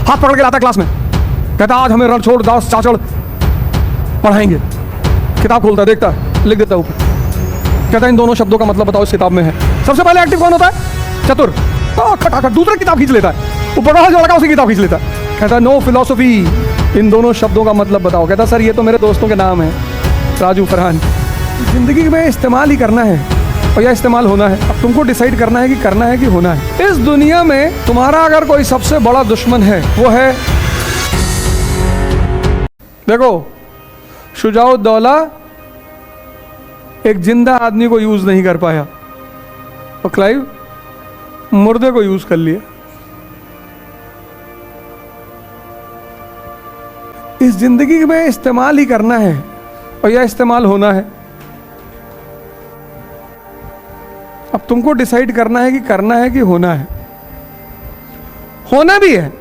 हाथ पकड़ के लाता क्लास में, कहता आज हमें रण छोड़ दास चाचड़ पढ़ाएंगे। किताब खोलता है, देखता है, लिख देता है ऊपर, कहता है इन दोनों शब्दों का मतलब बताओ इस किताब में है। सबसे पहले एक्टिव कौन होता है? चतुर। खटाखट दूसरा किताब खींच लेता है, वो बड़ा जो लड़का उसी किताब खींच लेता है, कहता है नो फिलोसफी, इन दोनों शब्दों का मतलब बताओ। कहता सर ये तो मेरे दोस्तों के नाम है, राजू फरहान। जिंदगी में इस्तेमाल ही करना है और या इस्तेमाल होना है। अब तुमको डिसाइड करना है कि करना है कि होना है। इस दुनिया में तुम्हारा अगर कोई सबसे बड़ा दुश्मन है वो है, देखो शुजाउद्दौला एक जिंदा आदमी को यूज नहीं कर पाया और क्लाइव मुर्दे को यूज कर लिया। इस जिंदगी में इस्तेमाल ही करना है और यह इस्तेमाल होना है। अब तुमको डिसाइड करना है कि करना है कि होना है। होना भी है,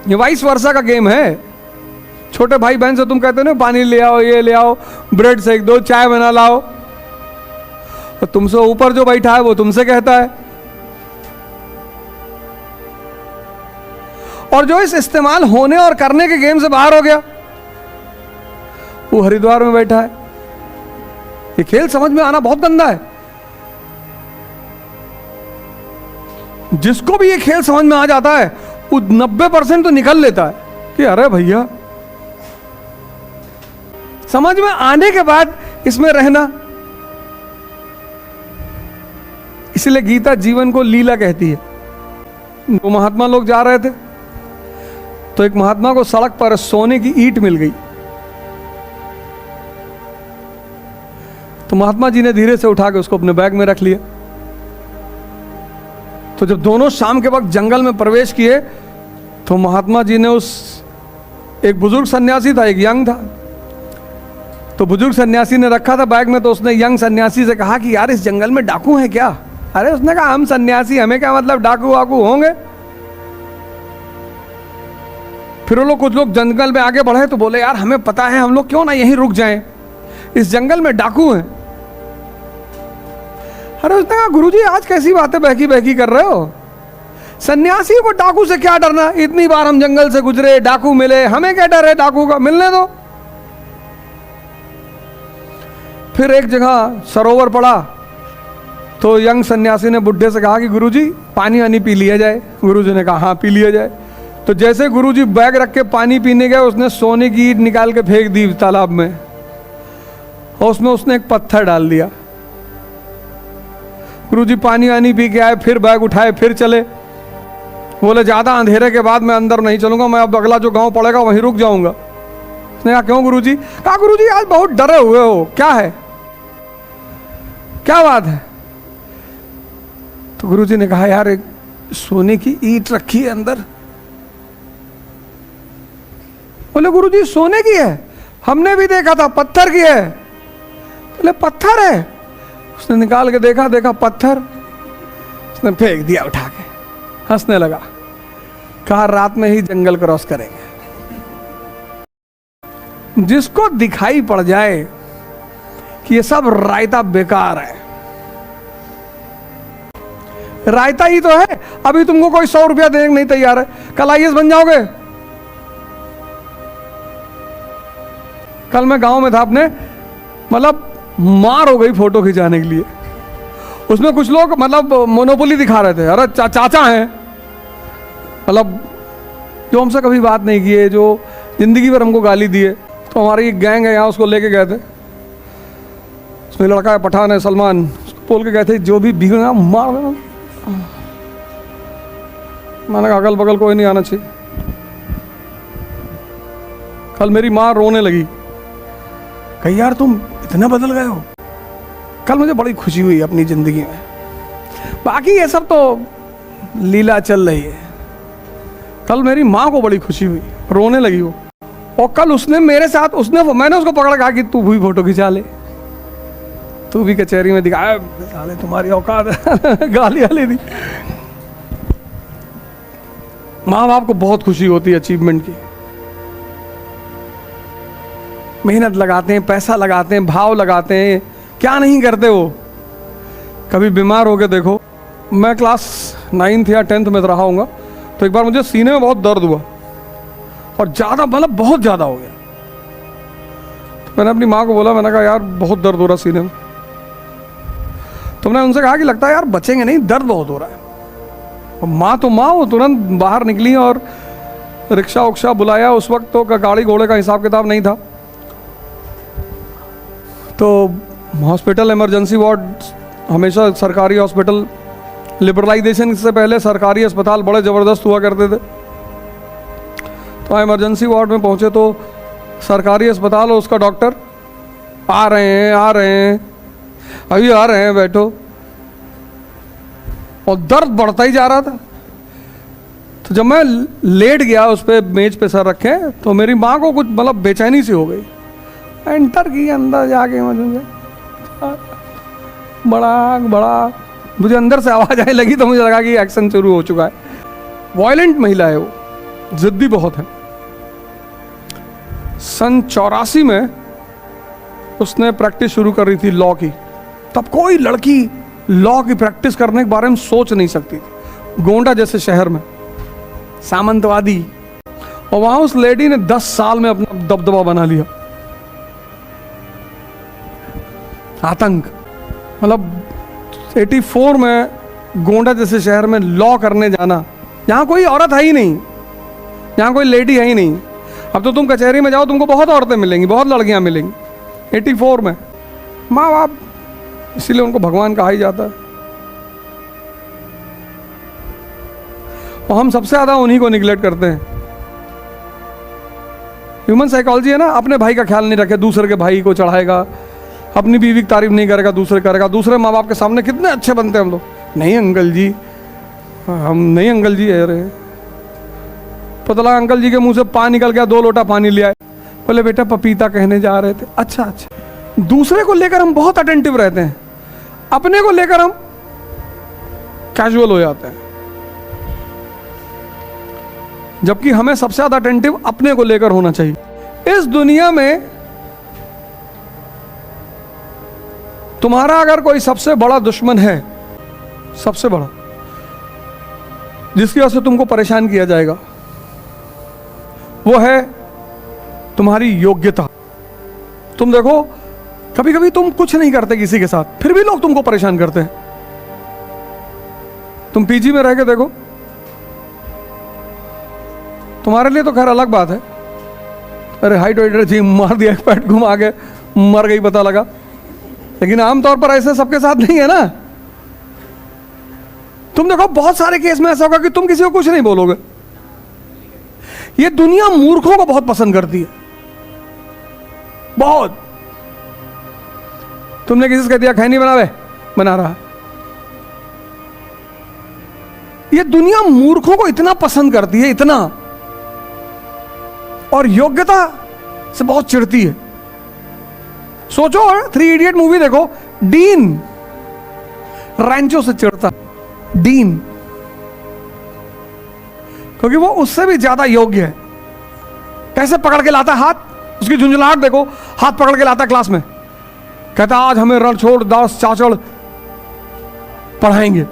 ये वाइस वर्सा का गेम है। छोटे भाई बहन से तुम कहते हो ना पानी ले आओ, ये ले आओ, ब्रेड सेक दो, चाय बना लाओ, और तुमसे ऊपर जो बैठा है वो तुमसे कहता है। और जो इस इस्तेमाल होने और करने के गेम से बाहर हो गया वो हरिद्वार में बैठा है। ये खेल समझ में आना बहुत गंदा है। जिसको भी ये खेल समझ में आ जाता है वो 90% तो निकल लेता है कि अरे भैया, समझ में आने के बाद इसमें रहना। इसलिए गीता जीवन को लीला कहती है। दो महात्मा लोग जा रहे थे तो एक महात्मा को सड़क पर सोने की ईंट मिल गई, तो महात्मा जी ने धीरे से उठा के उसको अपने बैग में रख लिया। तो जब दोनों शाम के वक्त जंगल में प्रवेश किए तो महात्मा जी ने एक बुजुर्ग सन्यासी था, एक यंग था, तो बुजुर्ग सन्यासी ने रखा था बैग में, तो उसने यंग सन्यासी से कहा कि यार इस जंगल में डाकू हैं क्या? अरे उसने कहा हम सन्यासी, हमें क्या मतलब डाकू वाकू होंगे। फिर वो लोग कुछ लोग जंगल में आगे बढ़े तो बोले यार हमें पता है, हम लोग क्यों ना यहीं रुक जाएं, इस जंगल में डाकू हैं। अरे उसने कहा गुरुजी आज कैसी बातें बहकी बहकी कर रहे हो, सन्यासी को डाकू से क्या डरना, इतनी बार हम जंगल से गुजरे, डाकू मिले, हमें क्या डर है डाकू का, मिलने दो। फिर एक जगह सरोवर पड़ा तो यंग सन्यासी ने बुढ़े से कहा कि गुरुजी पानी वानी पी लिया जाए। गुरुजी ने कहा हाँ पी लिया जाए। तो जैसे गुरुजी बैग रख के पानी पीने गए उसने सोने की ईंट निकाल के फेंक दी तालाब में और उसमें उसने एक पत्थर डाल दिया। गुरुजी पानी वानी पी के आए, फिर बैग उठाए, फिर चले। बोले ज्यादा अंधेरे के बाद मैं अंदर नहीं चलूंगा, मैं अब अगला जो गांव पड़ेगा वहीं रुक जाऊंगा। उसने कहा क्यों गुरुजी? कहा गुरुजी आज बहुत डरे हुए हो, क्या है, क्या बात है? तो गुरुजी ने कहा यार एक सोने की ईंट रखी है अंदर। बोले गुरुजी सोने की है, हमने भी देखा था पत्थर की है। बोले पत्थर है? उसने निकाल के देखा, देखा पत्थर, उसने फेंक दिया उठा के, हंसने लगा। कहा रात में ही जंगल क्रॉस करेंगे। जिसको दिखाई पड़ जाए कि ये सब रायता बेकार है, रायता ही तो है। अभी तुमको कोई 100 रुपया देने नहीं तैयार है, कल आईएएस बन जाओगे। कल मैं गांव में था अपने, मतलब मार हो गई फोटो खिंचाने के लिए। उसमें कुछ लोग मतलब मोनोपोली दिखा रहे थे। अरे चाचा हैं, मतलब जो हमसे कभी बात नहीं किए, जो जिंदगी भर हमको गाली दिए। तो हमारी एक गैंग है यहाँ, उसको लेके गए थे। उसमें लड़का है, पठान है, सलमान, उसको बोल के गए थे जो भी बिगड़ा मार देना। मैंने कहा अगल बगल कोई नहीं आना चाहिए। कल मेरी माँ रोने लगी, कही यार तुम इतना बदल गए हो। कल मुझे बड़ी खुशी हुई अपनी जिंदगी में। बाकी ये सब तो लीला चल रही है। कल मेरी माँ को बड़ी खुशी हुई, रोने लगी वो। और कल उसने मेरे साथ, मैंने उसको पकड़ कहा कि तू भी फोटो खिंचा ले, तू भी कचहरी में दिखाया, साले तुम्हारी औकात है। गाली वाली दी। माँ बाप को बहुत खुशी होती है अचीवमेंट की। मेहनत लगाते हैं, पैसा लगाते हैं, भाव लगाते हैं, क्या नहीं करते वो। कभी बीमार हो के देखो, मैं क्लास 9th या 10th में रहा हूँगा, तो एक बार मुझे सीने में बहुत दर्द हुआ और ज़्यादा, मतलब बहुत ज़्यादा हो गया। तो मैंने अपनी माँ को बोला, मैंने कहा यार बहुत दर्द हो रहा सीने में। तो मैंने उनसे कहा कि लगता है यार बचेंगे नहीं, दर्द बहुत हो रहा है। और माँ तो माँ, वो तुरंत बाहर निकली और रिक्शा उक्शा बुलाया। उस वक्त तो गाड़ी घोड़े का हिसाब किताब नहीं था, तो हॉस्पिटल इमरजेंसी वार्ड, हमेशा सरकारी हॉस्पिटल, लिबरलाइजेशन से पहले सरकारी अस्पताल बड़े ज़बरदस्त हुआ करते थे। तो इमरजेंसी वार्ड में पहुंचे तो सरकारी अस्पताल और उसका डॉक्टर, आ रहे हैं, अभी आ रहे हैं, बैठो। और दर्द बढ़ता ही जा रहा था। तो जब मैं लेट गया उस पर, मेज पे सर रखे, तो मेरी माँ को कुछ मतलब बेचैनी सी हो गई। एंटर की अंदर जाके मुझे बड़ा मुझे अंदर से आवाज़ आने लगी, तो मुझे लगा कि एक्शन शुरू हो चुका है। वायलेंट महिला है वो, जिद्दी बहुत है। सन 84 में उसने प्रैक्टिस शुरू कर रही थी लॉ की। तब कोई लड़की लॉ की प्रैक्टिस करने के बारे में सोच नहीं सकती थी। गोंडा जैसे शहर में, सामंतवादी, और वहां उस लेडी ने 10 साल में अपना दबदबा बना लिया। आतंक, मतलब 84 में गोंडा जैसे शहर में लॉ करने जाना, यहाँ कोई औरत है ही नहीं, यहाँ कोई लेडी है ही नहीं। अब तो तुम कचहरी में जाओ, तुमको बहुत औरतें मिलेंगी, बहुत लड़कियां मिलेंगी। 84 में माँ बाप, इसीलिए उनको भगवान कहा ही जाता है। और हम सबसे ज़्यादा उन्हीं को निगलेक्ट करते हैं। ह्यूमन साइकोलॉजी है ना, अपने भाई का ख्याल नहीं रखे, दूसरे के भाई को चढ़ाएगा, अपनी बीवी की तारीफ नहीं करेगा, दूसरे करेगा। दूसरे माँ बाप के सामने कितने अच्छे बनते हैं हम लोग, नहीं अंकल जी, हम नहीं अंकल जी है रहे। पता लगा अंकल जी के मुंह से पानी निकल गया, 2 लोटा पानी ले आए, बोले बेटा पपीता कहने जा रहे थे। अच्छा। दूसरे को लेकर हम बहुत अटेंटिव रहते हैं, अपने को लेकर हम कैजुअल हो जाते हैं। जबकि हमें सबसे ज्यादा अटेंटिव अपने को लेकर होना चाहिए। इस दुनिया में तुम्हारा अगर कोई सबसे बड़ा दुश्मन है, सबसे बड़ा, जिसकी वजह से तुमको परेशान किया जाएगा, वो है तुम्हारी योग्यता। तुम देखो, कभी कभी तुम कुछ नहीं करते किसी के साथ, फिर भी लोग तुमको परेशान करते हैं। तुम पीजी में रह के देखो, तुम्हारे लिए तो खैर अलग बात है, अरे हाइड्रोइडर जी मार दिया, एक पैट घुमा के मर गई पता लगा। लेकिन आमतौर पर ऐसे सबके साथ नहीं है ना। तुम देखो बहुत सारे केस में ऐसा होगा कि तुम किसी को कुछ नहीं बोलोगे। ये दुनिया मूर्खों को बहुत पसंद करती है, बहुत। तुमने किसी से कह दिया खैनी बनावे, बना रहा। ये दुनिया मूर्खों को इतना पसंद करती है, इतना, और योग्यता से बहुत चिढ़ती है। सोचो, 3 इडियट मूवी देखो, डीन रैंचो से चिढ़ता, डीन, क्योंकि वो उससे भी ज्यादा योग्य है। कैसे पकड़ के लाता हाथ, उसकी झुंझुलाहट देखो, हाथ पकड़ के लाता क्लास में, कहता आज हमें रणछोड़ दास चाचड़ पढ़ाएंगे।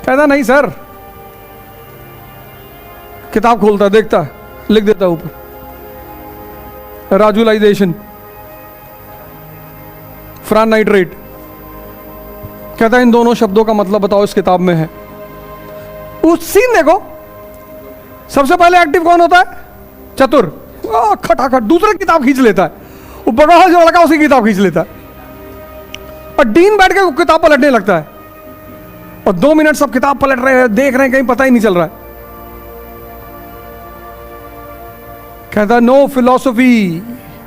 कहता नहीं सर, किताब खोलता, देखता, लिख देता ऊपर राजुलाइजेशन, फ्रान नाइट्रेट। कहता इन दोनों शब्दों का मतलब बताओ, इस किताब में है। उस सीन देखो, सबसे पहले एक्टिव कौन होता है? चतुर, खटाखट दूसरे किताब खींच लेता है, वो बड़ा जो लड़का उसकी किताब खींच लेता है, और डीन बैठ के किताब पलटने लगता है, और 2 मिनट सब किताब पलट रहे हैं, देख रहे हैं, कहीं पता ही नहीं चल रहा है। कहता नो फिलॉसफी,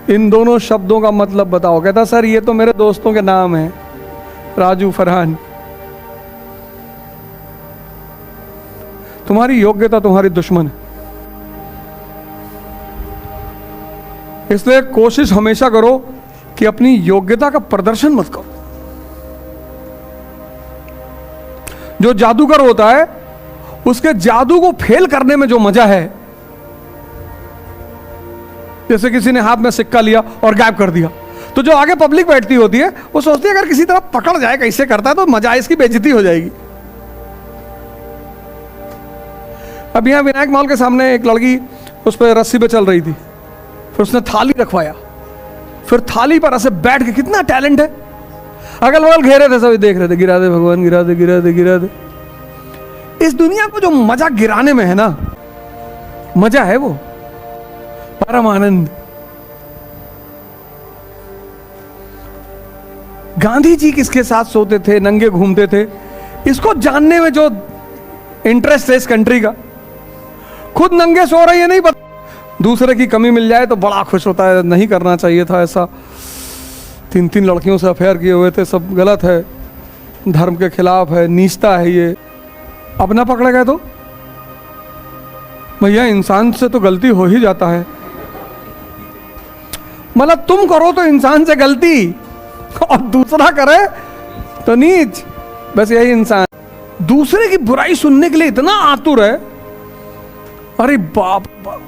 इन दोनों शब्दों का मतलब बताओ। कहता सर ये तो मेरे दोस्तों के नाम है, राजू, फरहान। तुम्हारी योग्यता तुम्हारी दुश्मन है, इसलिए कोशिश हमेशा करो कि अपनी योग्यता का प्रदर्शन मत करो। जो जादूगर होता है, उसके जादू को फेल करने में जो मजा है, जैसे किसी ने हाथ में सिक्का लिया और गायब कर दिया, तो जो आगे पब्लिक बैठती होती है वो सोचती है अगर किसी तरह पकड़ जाए, कैसे करता है, तो मजा, इसकी बेइज्जती हो जाएगी। अब यहाँ विनायक मॉल के सामने एक लड़की उस पर रस्सी पे चल रही थी, फिर उसने थाली रखवाया, फिर थाली पर ऐसे बैठ के, कितना टैलेंट है, अगल बगल घेरे थे, सभी देख रहे थे, गिरा दे भगवान, गिरा दे गिरा दे गिरा दे। इस दुनिया को जो मजा गिराने में है ना, मजा है वो परम आनंद। गांधी जी किसके साथ सोते थे, नंगे घूमते थे, इसको जानने में जो इंटरेस्ट है इस कंट्री का, खुद नंगे सो रही है नहीं पता, दूसरे की कमी मिल जाए तो बड़ा खुश होता है, नहीं करना चाहिए था ऐसा, 3 लड़कियों से अफेयर किए हुए थे, सब गलत है, धर्म के खिलाफ है, नीचता है ये। अपना पकड़े गए तो भैया इंसान से तो गलती हो ही जाता है, मतलब तुम करो तो इंसान से गलती और दूसरा करे तो नीच, बस यही इंसान। दूसरे की बुराई सुनने के लिए इतना आतुर है, अरे बाप बाप।